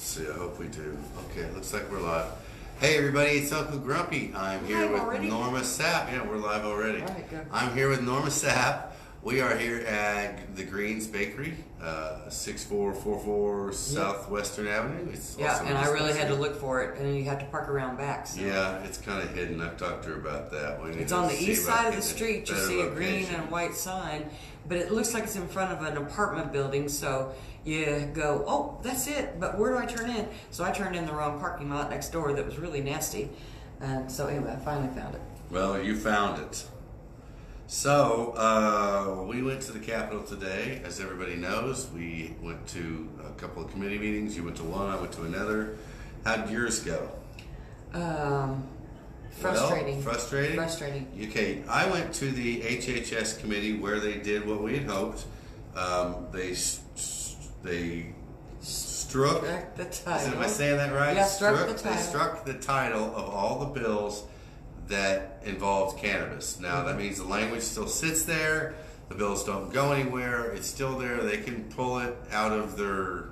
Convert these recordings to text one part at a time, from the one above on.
see. I hope we do. Okay, looks like we're live. Hey everybody, it's Uncle Grumpy. I'm here Live with already? Norma Sapp. Yeah, we're live already. All right, go. I'm here with Norma Sapp. We are here at the Greens Bakery, 6444 Southwestern Avenue. It's Yeah, also and I really had to expensive. look for it, and you have to park around back. So. Yeah, it's kind of hidden. I've talked to her about that. We need It's to on the see east about side of the getting street. You better see a green location. and a white sign, but it looks like it's in front of an apartment building. So you go, oh, that's it. But where do I turn in? So I turned in the wrong parking lot next door that was really nasty. And so anyway, I finally found it. Well, you found it. So, we went to the Capitol today. As everybody knows, we went to a couple of committee meetings. You went to one, I went to another. How did yours go? Frustrating. Well, frustrating? Frustrating. Okay, I went to the HHS committee where they did what we had hoped. They struck The title. Am I saying that right? Yeah, struck the title. They struck the title of all the bills that involved cannabis. Now that means the language still sits there. The bills don't go anywhere. It's still there. They can pull it out of their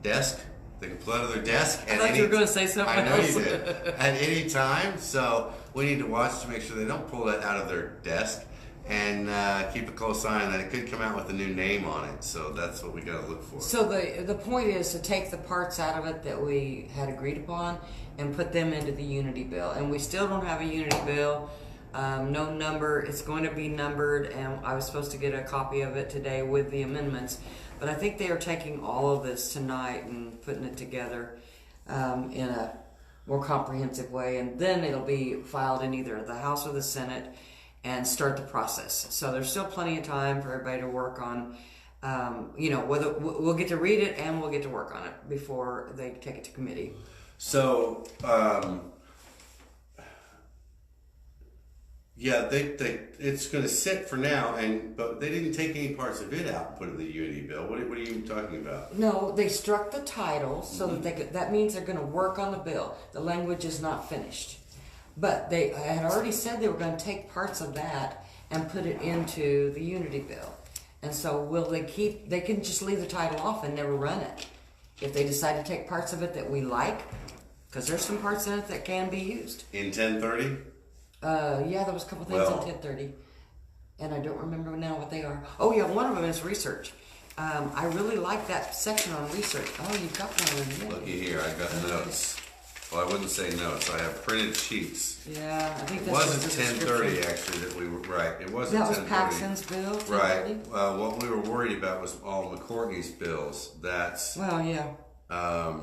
desk. They can pull it out of their desk. I thought you were going to say something I know else. you did. At any time. So we need to watch to make sure they don't pull that out of their desk. And keep a close eye on that. It could come out with a new name on it, so that's what we got to look for. So the point is to take the parts out of it that we had agreed upon and put them into the Unity bill. And we still don't have a Unity bill, no number. It's going to be numbered, and I was supposed to get a copy of it today with the amendments. But I think they are taking all of this tonight and putting it together in a more comprehensive way, and then it'll be filed in either the House or the Senate and start the process. So there's still plenty of time for everybody to work on, whether we'll get to read it and we'll get to work on it before they take it to committee. So, yeah, it's going to sit for now, but they didn't take any parts of it out and put it in the Unity bill. What are you talking about? No, they struck the title so that that means they're going to work on the bill. The language is not finished. But they had already said they were going to take parts of that and put it into the Unity bill. And so they can just leave the title off and never run it. If they decide to take parts of it that we like, because there's some parts in it that can be used. In 1030? Yeah, there was a couple things in 1030. And I don't remember now what they are. Oh yeah, one of them is research. I really like that section on research. Oh, you've got one. Yeah. Looky here, I got notes. Well, I wouldn't say notes. I have printed sheets. Yeah, I think It that's wasn't just a 1030 description. actually that we were right. It wasn't That was 1030. Paxton's bill. 1030? Right. What we were worried about was all McCourtney's bills. That's Well, yeah.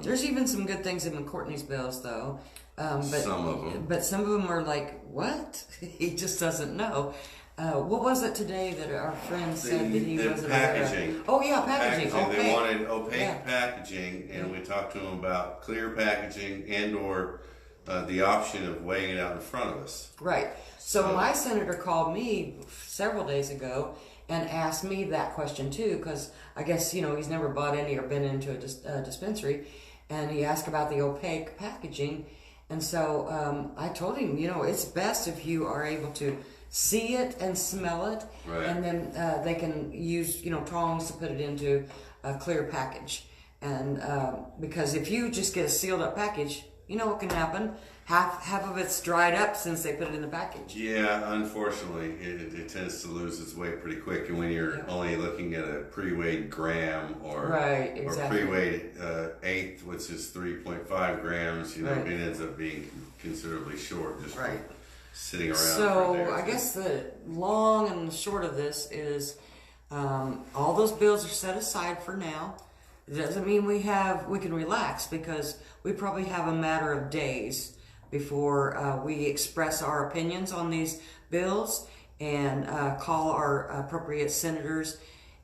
There's even some good things in McCourtney's bills, though. But some of them. But some of them are like, what? He just doesn't know. What was it today that our friend said that he the wasn't packaging. aware of? Oh, yeah, packaging. Okay. They wanted opaque Yeah. packaging, and we talked to them about clear packaging and/or the option of weighing it out in front of us. Right. So my senator called me several days ago and asked me that question too, because I guess, he's never bought any or been into a dispensary, and he asked about the opaque packaging. And so I told him, it's best if you are able to see it and smell it, Right. and then they can use, tongs to put it into a clear package. And because if you just get a sealed up package, you know what can happen? Half of it's dried up since they put it in the package. Yeah, unfortunately, it tends to lose its weight pretty quick, and when you're only looking at a pre-weighed gram or Right, exactly. or pre-weighed eighth, which is 3.5 grams, Right. it ends up being considerably short just from Right. sitting around. for a day So or I two. guess the long and the short of this is all those bills are set aside for now. It doesn't mean we can relax, because we probably have a matter of days before we express our opinions on these bills and call our appropriate senators,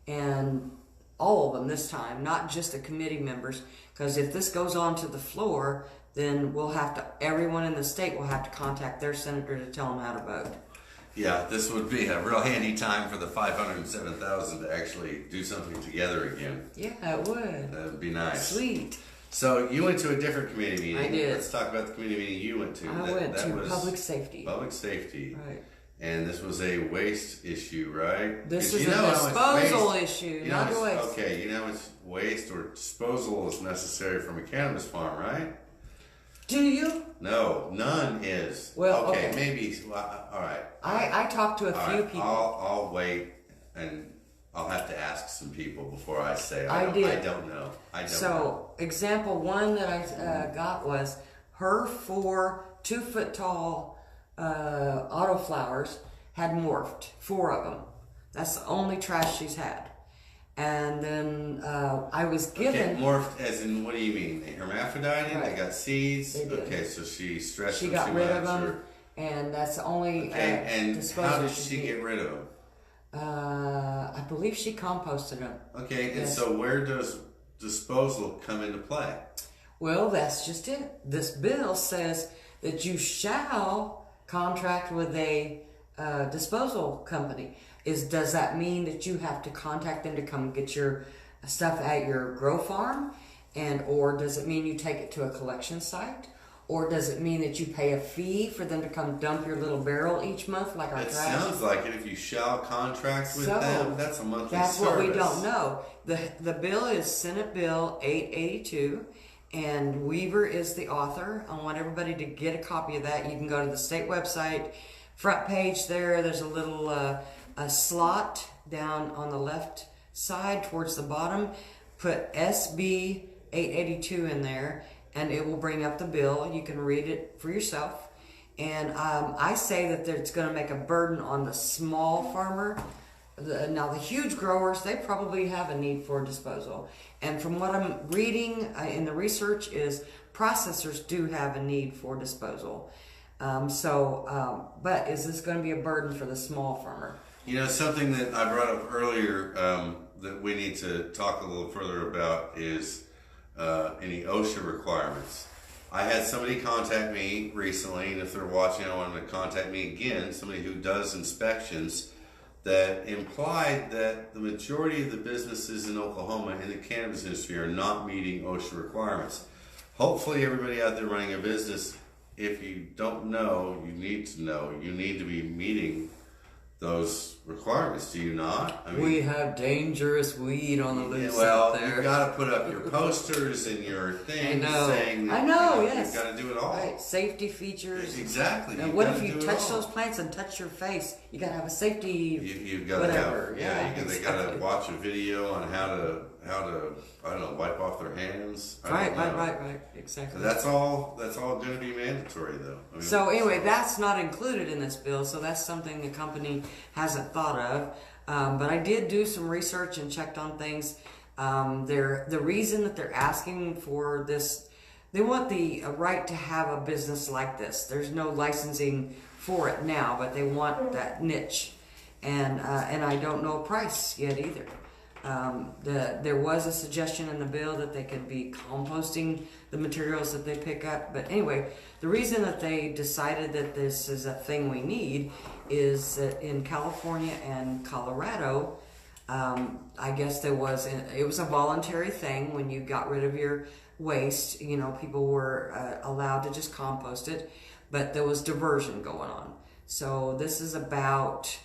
and all of them this time, not just the committee members, because if this goes on to the floor, then everyone in the state will have to contact their senator to tell them how to vote. Yeah, this would be a real handy time for the 507,000 to actually do something together again. Yeah, it would. That'd be nice. Sweet. So you went to a different committee meeting. I did. Let's talk about the committee meeting you went to. I went to was public safety. Public safety. Right. and this was a waste issue, right? This 'Cause is you a know how much disposal waste- issue, you know not how a much- waste. Okay, you know how much waste or disposal is necessary from a cannabis farm, right? Do you? No, none is. Well, okay, okay. maybe. Well, all right. I talked to a All few right, people. I'll wait, and I'll have to ask some people before I say. I don't, did. I don't know. I don't know. So, example one that I got was her 4 2-foot tall autoflowers had morphed, 4 of them. That's the only trash she's had. And then I was given. Okay, morphed as in, what do you mean? They hermaphrodited? Right. They got seeds? They did. Okay, so she stressed She them got too rid much. of them, or- and that's the only okay, and disposal how did she's she needed. get rid of them? I believe she composted them. Okay, and Yes. so where does disposal come into play? Well, that's just it. This bill says that you shall contract with a disposal company. Does that mean that you have to contact them to come get your stuff at your grow farm, or does it mean you take it to a collection site, or does it mean that you pay a fee for them to come dump your little barrel each month like our It trash? sounds like it. If you shall contract with So, them, that's a monthly That's service. what we don't know. The bill is Senate Bill 882, and Weaver is the author. I want everybody to get a copy of that. You can go to the state website, front page there. There's a little a slot down on the left side towards the bottom. Put SB 882 in there, and it will bring up the bill. You can read it for yourself. And I say that it's going to make a burden on the small farmer. Now, the huge growers, they probably have a need for disposal. And from what I'm reading in the research is processors do have a need for disposal. But is this going to be a burden for the small farmer? You know, something that I brought up earlier that we need to talk a little further about is any OSHA requirements. I had somebody contact me recently, and if they're watching, I want them to contact me again, somebody who does inspections, that implied that the majority of the businesses in Oklahoma in the cannabis industry are not meeting OSHA requirements. Hopefully everybody out there running a business, if you don't know, you need to know. You need to be meeting those requirements, do you not? I mean, We have dangerous weed on the loose well, out there. you've got to put up your posters and your things I know. saying that I know, you've yes. got to do it all. Right, safety features. Exactly. And You've what gotta if you do it touch all. those plants and touch your face? You gotta have a safety. You've got to whatever. have, Yeah, they got to exactly. watch a video on how to I don't know, wipe off their hands. I don't know. Right. Exactly. That's all going to be mandatory though. I mean, So anyway, that's not included in this bill, so that's something the company hasn't thought of. But I did do some research and checked on things. The reason that they're asking for this, they want the right to have a business like this. There's no licensing for it now, but they want that niche, and I don't know a price yet either. There was a suggestion in the bill that they could be composting the materials that they pick up. But anyway, the reason that they decided that this is a thing we need is that in California and Colorado, I guess it was a voluntary thing when you got rid of your waste. You know, people were allowed to just compost it, but there was diversion going on. So this is about,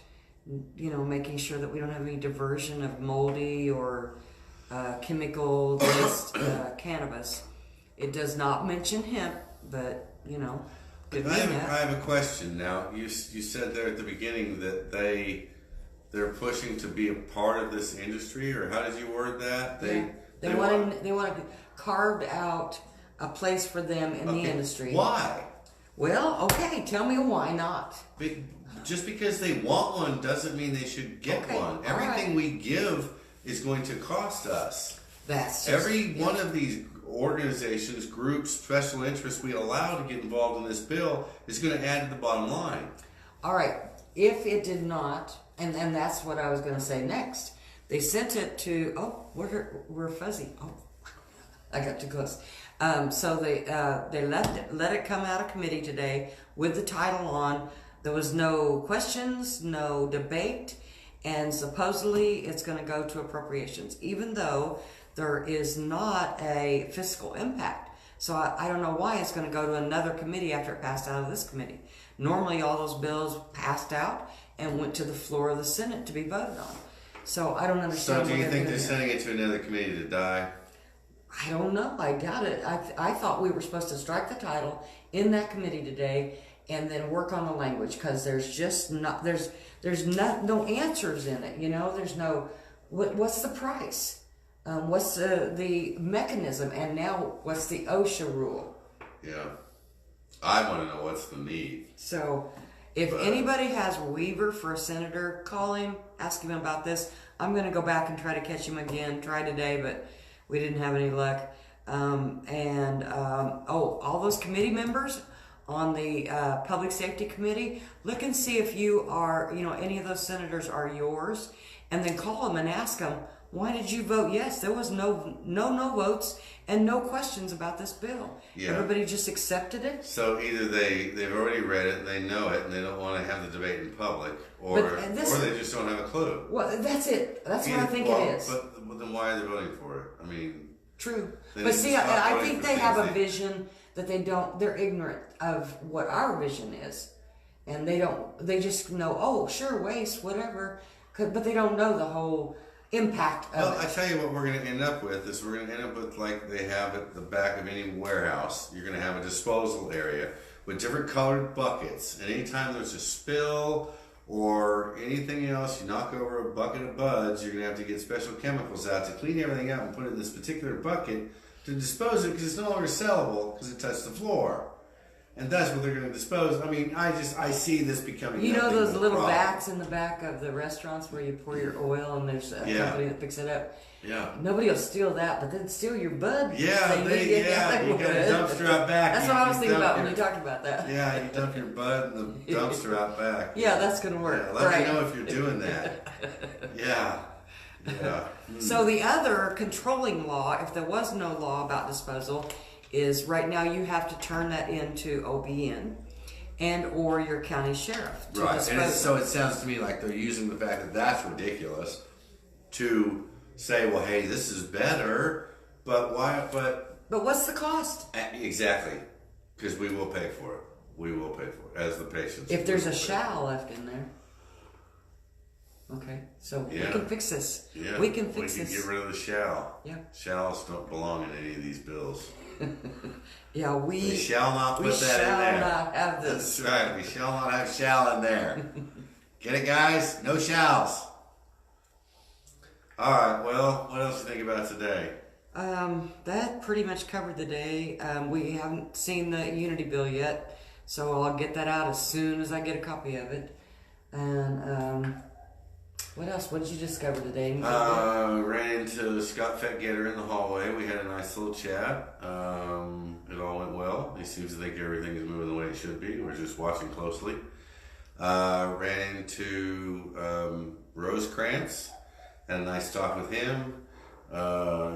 you know, making sure that we don't have any diversion of moldy or chemical based cannabis. It does not mention hemp, but you know, could I mean that. have a question now. You said there at the beginning that they're pushing to be a part of this industry, or how did you word that? They want carved out a place for them in the industry. Why? Well, okay, tell me why not. Just because they want one doesn't mean they should get Okay, one. all Everything right. we give is going to cost us. That's just, Every one of these organizations, groups, special interests we allow to get involved in this bill is going to add to the bottom line. All right. If it did not, and that's what I was going to say next. They sent it to. Oh, we're fuzzy. Oh, I got too close. So they let it come out of committee today with the title on. There was no questions, no debate, and supposedly it's going to go to appropriations, even though there is not a fiscal impact. So I don't know why it's going to go to another committee after it passed out of this committee. Normally all those bills passed out and went to the floor of the Senate to be voted on. So I don't understand. So do you think they're sending it to another committee to die? I don't know. I doubt it. I thought we were supposed to strike the title in that committee today and then work on the language, because there's just not no answers in it. You know, there's no what's the price, what's the mechanism, and now what's the OSHA rule? Yeah, I want to know what's the need. So if anybody has Weaver for a senator, call him, ask him about this. I'm going to go back and try to catch him again. Tried today, but we didn't have any luck. All those committee members on the Public Safety Committee, look and see if you are, any of those senators are yours, and then call them and ask them, why did you vote yes? There was no votes and no questions about this bill. Yeah. Everybody just accepted it. So either they've already read it, they know it, and they don't want to have the debate in public, or they just don't have a clue. Well, that's it. That's what I think it is. But then why are they voting for it? I mean, true. But see, I think they have a vision that they're ignorant of what our vision is. And they just know, oh, sure, waste, whatever. But they don't know the whole impact of it. Well, I tell you what we're going to end up with is we're going to end up with, like they have at the back of any warehouse, you're going to have a disposal area with different colored buckets. And anytime there's a spill or anything else, you knock over a bucket of buds, you're going to have to get special chemicals out to clean everything up and put it in this particular bucket to dispose it, because it's no longer sellable because it touched the floor. And that's what they're going to dispose. I mean, I see this becoming. You know those little vats in the back of the restaurants where you pour your oil and there's a company that picks it up? Yeah. Nobody will steal that, but then steal your bud. Yeah, you got a dumpster out back. That's what I was thinking about when you talked about that. Yeah, you dump your bud in the dumpster out back. Yeah, that's going to work. Yeah, let me know if you're doing that. Yeah. Yeah. So the other controlling law, if there was no law about disposal, is right now you have to turn that into OBN and or your county sheriff to right. dispose And so it sounds to me like they're using the fact that that's ridiculous to say, well, hey, this is better, but why? But what's the cost? Exactly, because we will pay for it. We will pay for it as the patients. If there's a shall left in there. Okay, so we can fix this. Yeah, we can fix this. We can get rid of the shall. Yeah. Shalls don't belong in any of these bills. Yeah, we shall not put that in there. We shall not have this. That's right. We shall not have shall in there. Get it, guys? No shalls. All right. Well, what else do you think about today? That pretty much covered the day. We haven't seen the Unity bill yet, so I'll get that out as soon as I get a copy of it. And what else? What did you discover today? Ran into Scott Fettgatter in the hallway. We had a nice little chat. It all went well. He seems to think everything is moving the way it should be. We're just watching closely. Ran into Rosecrans. Had a nice talk with him.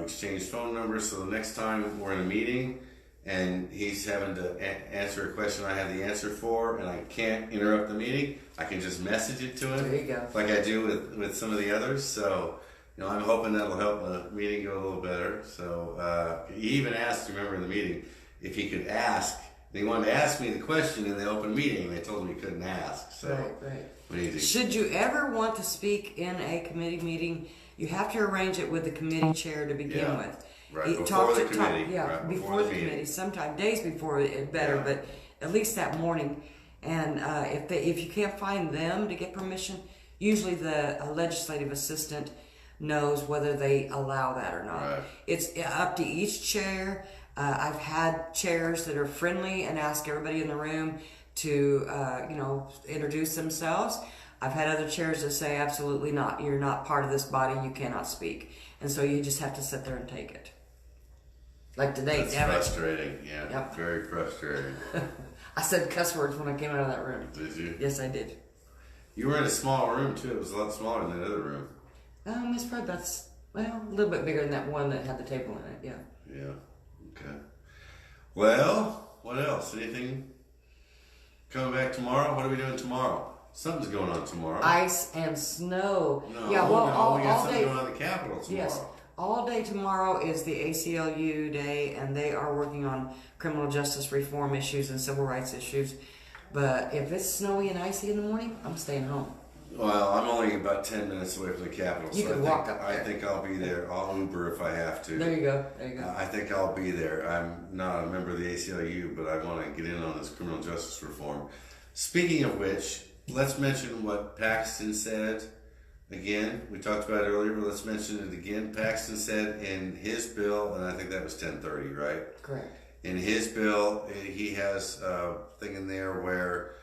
Exchanged phone numbers. So the next time we're in a meeting and he's having to answer a question I have the answer for, and I can't interrupt the meeting, I can just message it to him. There you go. Like I do with some of the others. So, I'm hoping that'll help the meeting go a little better. So, he even asked, remember in the meeting, if he could ask. They wanted to ask me the question in the open meeting. They told him he couldn't ask. So, right. Should you ever want to speak in a committee meeting, you have to arrange it with the committee chair to begin with. Right, before the committee. Before the committee. Sometime days before it better, but at least that morning. And if you can't find them to get permission, usually the legislative assistant knows whether they allow that or not. Right. It's up to each chair. I've had chairs that are friendly and ask everybody in the room to introduce themselves. I've had other chairs that say absolutely not. You're not part of this body. You cannot speak. And so you just have to sit there and take it. Like today, That's frustrating. Yeah, yep. Very frustrating. I said cuss words when I came out of that room. Did you? Yes, I did. You were in a small room too. It was a lot smaller than that other room. It's probably about a little bit bigger than that one that had the table in it. Yeah. Yeah. Okay. Well, what else? Anything coming back tomorrow? What are we doing tomorrow? Something's going on tomorrow. Ice and snow. No, yeah. Well, we got all something day. going on in the Capitol tomorrow. Yes. all day tomorrow is the ACLU day, and they are working on criminal justice reform issues and civil rights issues. But if it's snowy and icy in the morning, I'm staying home. Well, I'm only about 10 minutes away from the Capitol, You so can walk up I there. think I'll be there. I'll Uber if I have to. There you go. There you go. I think I'll be there. I'm not a member of the ACLU, but I want to get in on this criminal justice reform. Speaking of which, let's mention what Paxton said. Again, we talked about it earlier, but let's mention it again. Paxton said in his bill, and I think that was 1030, right? Correct. In his bill, he has a thing in there where,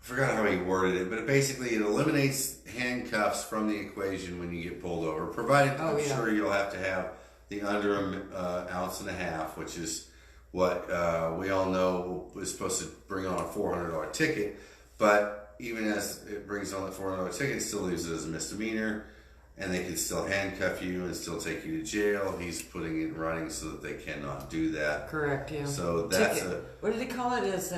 I forgot how he worded it, but basically it eliminates handcuffs from the equation when you get pulled over, provided I'm sure you'll have to have the under an ounce and a half, which is what we all know is supposed to bring on a $400 ticket, but even as it brings on the $400 ticket, it still leaves it as a misdemeanor, and they can still handcuff you and still take you to jail. He's putting it in writing so that they cannot do that. Correct, yeah. So that's what did he call it? Is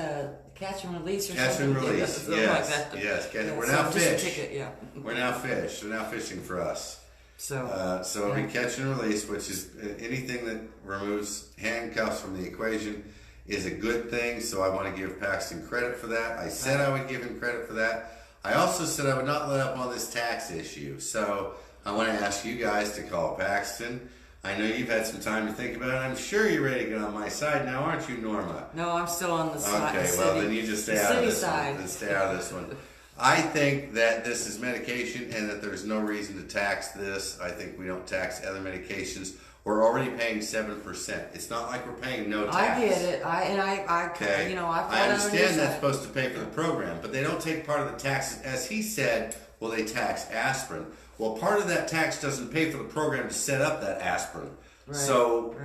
catch and release or catch something? and release. Something Yes, like that. yes. Yeah, We're so now just a fish. ticket, yeah. We're now fish. They're now fishing for us. So So we catch and release, which is anything that removes handcuffs from the equation, is a good thing. So I want to give Paxton credit for that. I said I would give him credit for that. I also said I would not let up on this tax issue. So I want to ask you guys to call Paxton. I know you've had some time to think about it. I'm sure you're ready to get on my side now, aren't you, Norma? No, I'm still on the side. Okay, well then you just stay out of this one. Then stay out of this one. I think that this is medication and that there's no reason to tax this. I think we don't tax other medications. We're already paying 7%. It's not like we're paying no tax. I get it. Okay. I understand that's supposed to pay for the program, but they don't take part of the taxes. As he said, well, they tax aspirin. Well, part of that tax doesn't pay for the program to set up that aspirin. Right. So,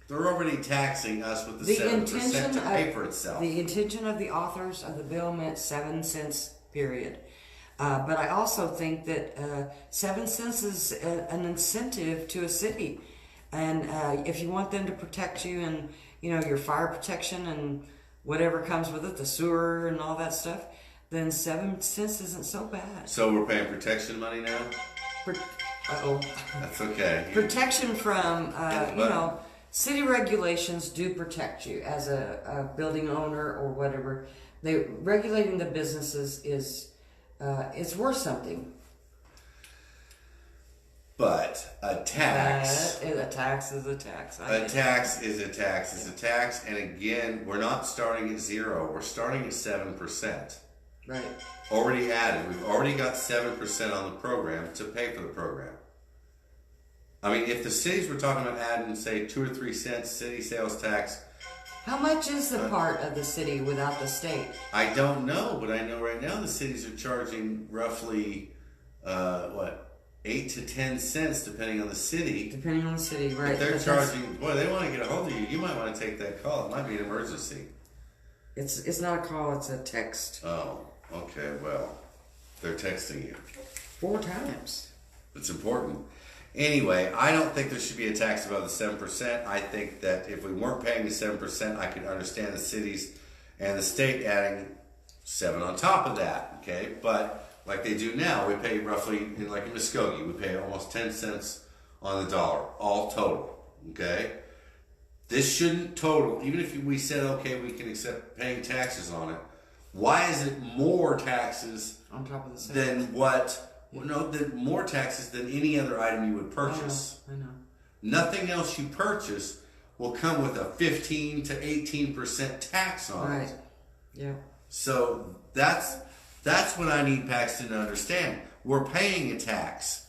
they're already taxing us with the 7% to pay for itself. The intention of the authors of the bill meant 7 cents, period. But I also think that 7 cents is an incentive to a city. And if you want them to protect you and, your fire protection and whatever comes with it, the sewer and all that stuff, then 7 cents isn't so bad. So we're paying protection money now? Uh-oh. That's okay. Protection from, city regulations do protect you as a building owner or whatever. Regulating the businesses is it's worth something. But a tax... a tax is a tax. A tax is a tax is a tax. And again, we're not starting at 0. We're starting at 7%. Right. Already added. We've already got 7% on the program to pay for the program. I mean, if the cities were talking about adding, say, 2 or 3 cents city sales tax... How much is the part of the city without the state? I don't know, but I know right now the cities are charging roughly, 8 to 10 cents, depending on the city. Depending on the city, right. If they're charging... Boy, they want to get a hold of you. You might want to take that call. It might be an emergency. It's not a call, it's a text. Oh, okay, well, they're texting you. 4 times. It's important. Anyway, I don't think there should be a tax above the 7%. I think that if we weren't paying the 7%, I could understand the cities and the state adding 7 on top of that, okay? But like they do now, we pay roughly, like in Muskogee, we pay almost 10 cents on the dollar, all total, okay? This shouldn't total, even if we said, okay, we can accept paying taxes on it, why is it more taxes on top of the 7%? Than what... Well, no, more taxes than any other item you would purchase. I know. Nothing else you purchase will come with a 15 to 18% tax on it. Yeah. So that's what I need Paxton to understand. We're paying a tax.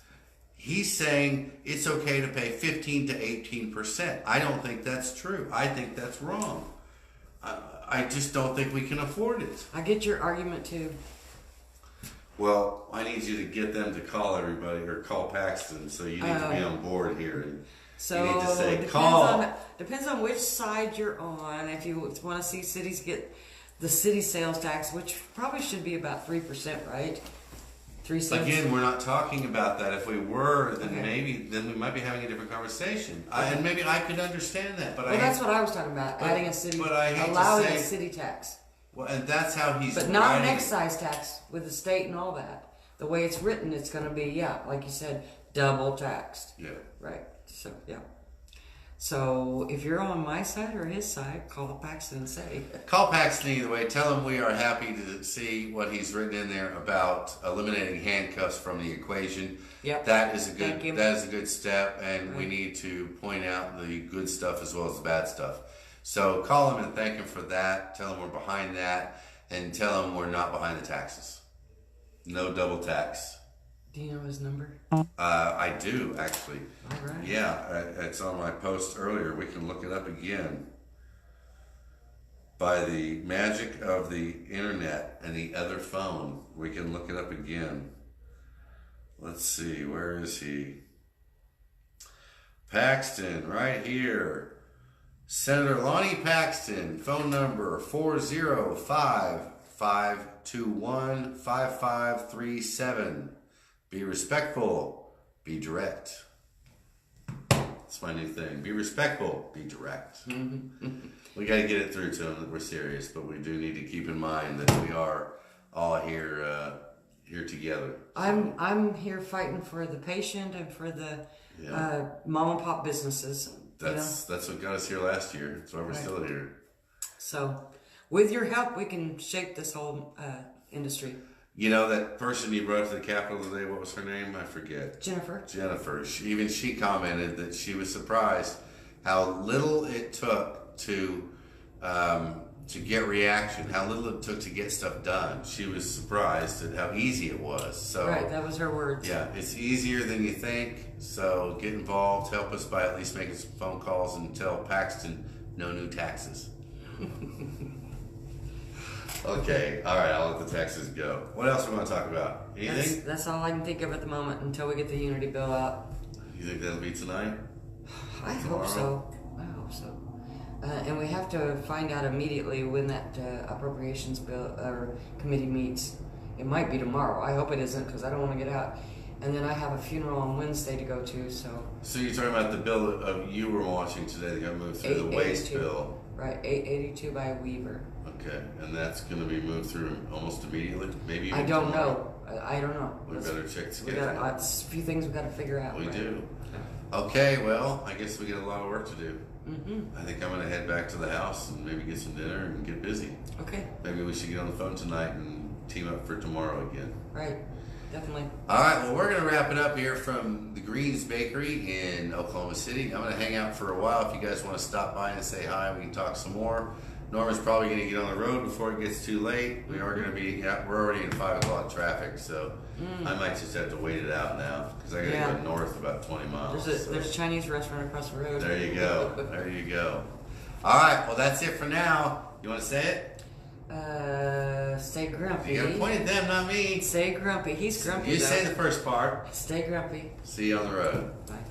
He's saying it's okay to pay 15 to 18%. I don't think that's true. I think that's wrong. I just don't think we can afford it. I get your argument too. Well, I need you to get them to call everybody or call Paxton, so you need to be on board here. And so you need to say, call. Depends on which side you're on. If you want to see cities get the city sales tax, which probably should be about 3%, right? 3 cents. Again, we're not talking about that. If we were, then then we might be having a different conversation. And maybe I could understand that. But that's what I was talking about. Adding a city, allowing a city tax. Well, and that's how he's. But not an excise tax with the state and all that. The way it's written, it's going to be, like you said, double taxed. Yeah. Right. So yeah. So if you're on my side or his side, call Paxton and say. Call Paxton either way. Tell him we are happy to see what he's written in there about eliminating handcuffs from the equation. Yep. That is a Thank you. good step, and we need to point out the good stuff as well as the bad stuff. So call him and thank him for that. Tell him we're behind that, and tell him we're not behind the taxes. No double tax. Do you know his number? I do actually. All right. Yeah, it's on my post earlier. We can look it up again. By the magic of the internet and the other phone, we can look it up again. Let's see, where is he? Paxton, right here. Senator Lonnie Paxton, phone number 405-521-5537. Be respectful, be direct. It's my new thing. Be respectful, be direct. We got to get it through to them that we're serious, but we do need to keep in mind that we are all here together. I'm here fighting for the patient and for the mom and pop businesses. That's what got us here last year. That's why we're still here. So, with your help, we can shape this whole industry. You know, that person you brought to the Capitol today, what was her name? I forget. Jennifer. She commented that she was surprised how little it took to get reaction, how little it took to get stuff done. She was surprised at how easy it was. So right, that was her words. Yeah, it's easier than you think. So get involved, help us by at least making some phone calls and tell Paxton no new taxes. Okay, all right, I'll let the taxes go. What else do we want to talk about? Anything? That's all I can think of at the moment until we get the Unity bill out. You think that'll be tonight? I hope so. And we have to find out immediately when that appropriations bill or committee meets. It might be tomorrow. I hope it isn't because I don't want to get out. And then I have a funeral on Wednesday to go to. So you're talking about the bill of you were watching today that got moved through, the waste bill. Right, 882 by Weaver. Okay, and that's going to be moved through almost immediately? Maybe even I don't tomorrow? know. I don't know. We better check the schedule. A few things we got to figure out. We right? do. Okay, well, I guess we got a lot of work to do. Mm-hmm. I think I'm going to head back to the house and maybe get some dinner and get busy. Okay. Maybe we should get on the phone tonight and team up for tomorrow again. Right. Definitely. All right, well, we're going to wrap it up here from the Greens Bakery in Oklahoma City. I'm going to hang out for a while. If you guys want to stop by and say hi, we can talk some more. Norma's probably going to get on the road before it gets too late. We are going to be, we're already in 5 o'clock traffic, so I might just have to wait it out now because I got to go north about 20 miles. There's a Chinese restaurant across the road. There you go. There you go. All right, well, that's it for now. You want to say it? Stay grumpy. You got to point at them, not me. Stay grumpy. He's grumpy. You say the first part. Stay grumpy. See you on the road. Bye.